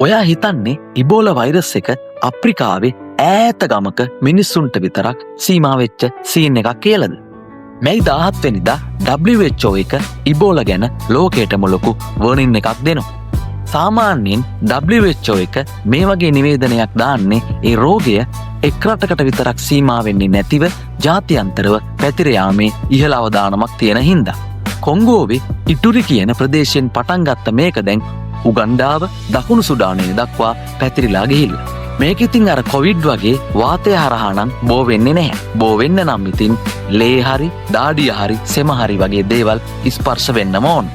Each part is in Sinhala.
ඔයා හිතන්නේ ඉබෝලා වෛරස් එක අප්‍රිකාවේ ඈත ගමක මිනිස්සුන්ට විතරක් සීමා වෙච්ච සීන් එකක් කියලාද? මැයි 17 වෙනිදා WHO එක ඉබෝලා ගැන ලෝකයටම ලොකු වර්නින් එකක් දෙනවා. සාමාන්‍යයෙන් WHO එක මේ වගේ නිවේදනයක් දාන්නේ ඒ රෝගය එක් රටකට විතරක් සීමා වෙන්නේ නැතිව ජාත්‍යන්තරව පැතිර යාමේ ඉහළ අවදානමක් තියෙන හින්දා. කොංගෝවේ ඉටුරි කියන ප්‍රදේශයෙන් පටන් ගත්ත මේක දැන් උගන්ඩාව දකුණු සුඩානය දක්වා පැතිරිලා ගිහිල්ලා. මේක ඉතින් අර කොවිඩ් වගේ වාතය හරහා නම් බෝ වෙන්නේ නැහැ. බෝ වෙන්න නම් ඉතින් ලේ හරි දාඩිය හරි සෙම හරි වගේ දේවල් ස්පර්ශ වෙන්නම ඕන.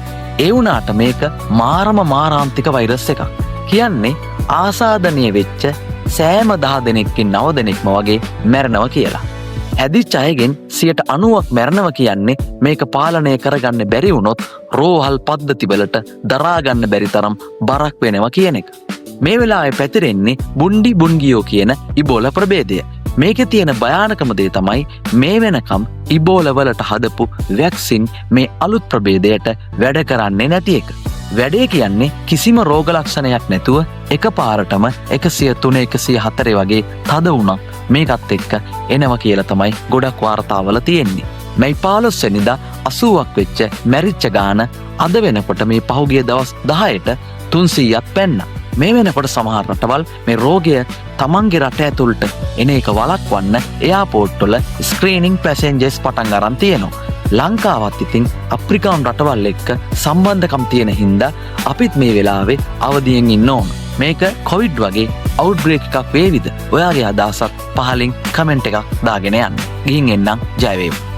ඒ වුණාට මේක මාරාන්තික වෛරස් එකක්. කියන්නේ ආසාදනීය වෙච්ච සෑම 10 දෙනෙක්කින් 9 දෙනෙක්ම වගේ මැරෙනවා කියලා. හැදිච්ච අයගෙන් 90%ක් මැරෙනවා කියන්නේ මේක පාලනය කරගන්න බැරි වුණොත් රෝහල් පද්ධතිවලට දරා ගන්න බැරි තරම් බරක් වෙනවා කියන එක. මේ වෙලාවේ පැතිරෙන්නේ බුන්ඩි බුන්ගියෝ කියන ඉබෝලා ප්‍රභේදය. මේකේ තියෙන භයානකම දේ තමයි මේ වෙනකම් ඉබෝලා වලට හදපු වැක්සින් මේ අලුත් ප්‍රභේදයට වැඩ කරන්නේ නැති එක. වැඩේ කියන්නේ කිසිම රෝග ලක්ෂණයක් නැතුව එකපාරටම 103 104 වගේ තද වුණා මේකත් එක්ක එනවා කියලා තමයි ගොඩක් වාර්තාවල තියෙන්නේ. මේ 15 වෙනිදා 80ක් වෙච්ච මැරිච්ච ගාන අද වෙනකොට මේ පහුගිය දවස් 10ට 300ක් පැන්නා. මේ වෙනකොට සමහර රටවල් මේ රෝගය තමන්ගේ රට ඇතුළට එන එක වළක්වන්න එයාපෝට් වල ස්ක්‍රීනින් පැසෙන්ජර්ස් පටන් ගන්න තියෙනවා. ලංකාවත් ඉතින් අප්‍රිකානු රටවල් එක්ක සම්බන්ධකම් තියෙන හින්දා අපිත් මේ වෙලාවේ අවදියෙන් ඉන්න ඕන. මේක කොවිඩ් වගේ අවුට්බ්‍රේක් එකක් වේවිද? ඔයාගේ අදහසක් පහලින් කමෙන්ට් එකක් දාගෙන යන්න. ගිහින් එන්නම්. ජය වේවා.